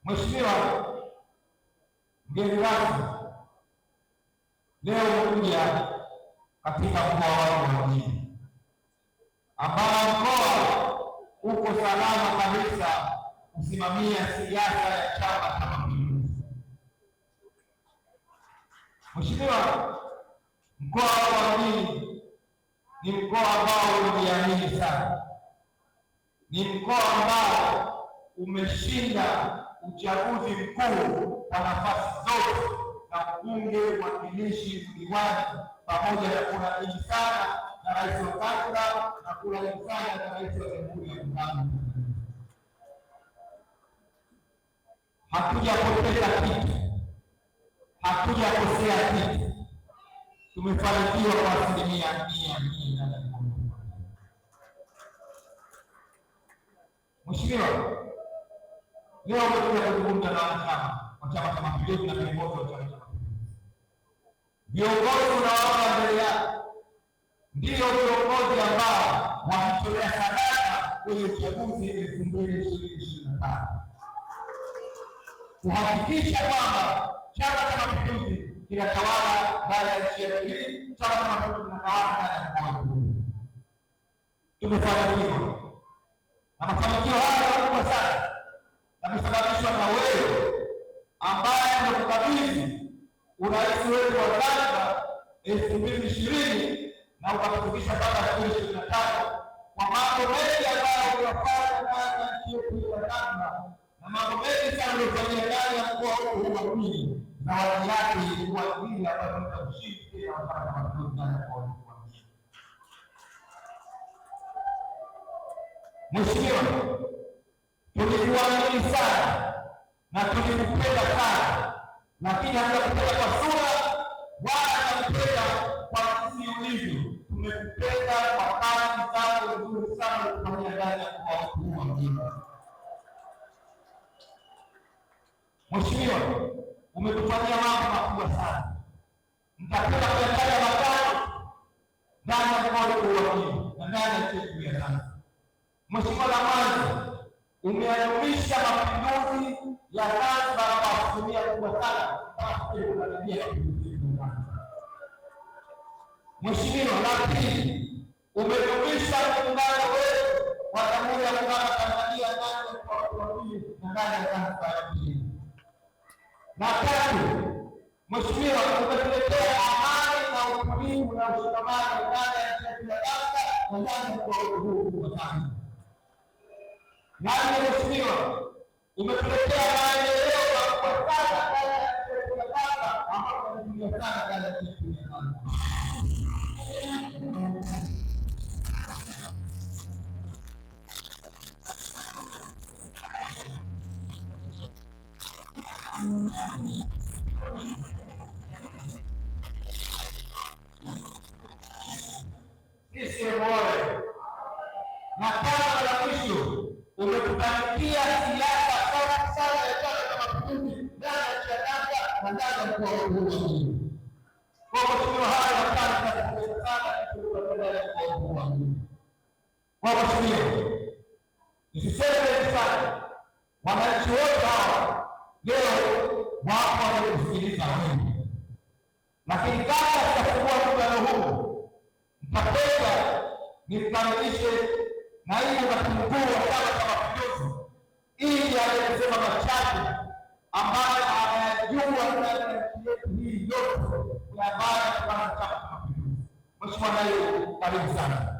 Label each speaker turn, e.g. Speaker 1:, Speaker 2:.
Speaker 1: Mheshimiwa mgeni rasmi, leo umekuja katika mkoa wangu wa Mjini, ambao mkoa uko salama kabisa kusimamia siasa ya Chama cha Mapinduzi. Mheshimiwa, mkoa wa Mjini ni mkoa ambao unajiamini sana, ni mkoa ambao umeshinda uchaguzi mkuu kwa nafasi zote za mbunge, mwakilishi, diwani, pamoja na kura nyingi sana na rais wa kwanza na kura nyingi sana na rais wa Jamhuri ya Muungano. Hatujapoteza kitu, hatujakosea kitu, tumefanikiwa kwa 100%. Mheshimiwa, leo umekuja kuzungumza na wanachama wa Chama cha Mapinduzi na viongozi wa Chama cha Mapinduzi. Viongozi unawaona mbele yako ndio viongozi ambao wametolea sadaka kwenye uchaguzi 2025 kuhakikisha kwamba Chama cha Mapinduzi kinatawala ndani ya nchi yetu hii, Chama cha Mapinduzi kinatawala ndani ya mkoa huu. Tumefanikiwa na mafanikio haya makubwa sana yamesababishwa na wewe ambaye umekabidhi urais wetu wa Zanzibar 2020 na ukafikisha mpaka 2025 kwa mambo mengi ambayo unafanya ndani ya nchi yetu ya Zanzibar na mambo mengi sana uliyofanyia ndani ya mkoa huu wa Mjini. Zawadi yake ilikuwa ile ambayo mtashiriki tena wa Chama cha Mapinduzi ndani ya mkoa huu wa Mjini. Mheshimiwa, tulikuamini sana na tulikupenda sana, lakini hatukupenda kwa sura wala hatukupenda kwa jinsi ulivyo. Tumekupenda kwa kazi zako nzuri sana kufanyia ndani ya mkoa huu wa Mjini. Mheshimiwa, umetufanyia mambo makubwa sana, mtapenda kuyataja matano ndani ya mkoa huu wa Mjini na ndani ya nchi yetu ya Zanzibar. Mheshimiwa, la mwanzo umeadumisha mapinduzi ya Zanzibar kwa asilimia kubwa sana mpaka kukaribia mapinduzi. Mheshimiwa, la pili umedumisha muungano wetu wa Jamhuri ya Muungano wa Tanzania ndani ya mkoa wa Mjini na ndani ya Zanzibar ya pili. Na tatu, Mheshimiwa, umetuletea amani na utulivu na ushikamano ndani ya nchi yetu ya Zanzibar na ndani ya mkoa huu wa Zanzibar. Nani Mheshimiwa, umetuletea maendeleo makubwa sana ndani ya nchi yetu ya Zanzibar ambayo tunatumia sana ndani ya nchi yetu ya Zanzibar. Sisi moyo na tano la mwisho umetufanikia siasa safi sana ya Chama cha Mapinduzi ndani ya nchi ya Zanzibar na ndani ya mkoa huu wa Mjini. Kwa Mheshimiwa, haya matano tunakupenda sana tulipoendelea mkoa huu wa Mjini. Kwa Mheshimiwa, nisiseme sana, wananchi wote hawa leo wapo wanakusikiliza wewe, lakini kabla sitafungua mkutano huu mtapenda nikamilishe naibu katibu mkuu wa Chama cha Mapinduzi ili aweze kusema machache ambayo anayajua ndani ya nchi yetu hii yote ambayo Chama cha Mapinduzi. Mheshimiwa Naibu, karibu sana.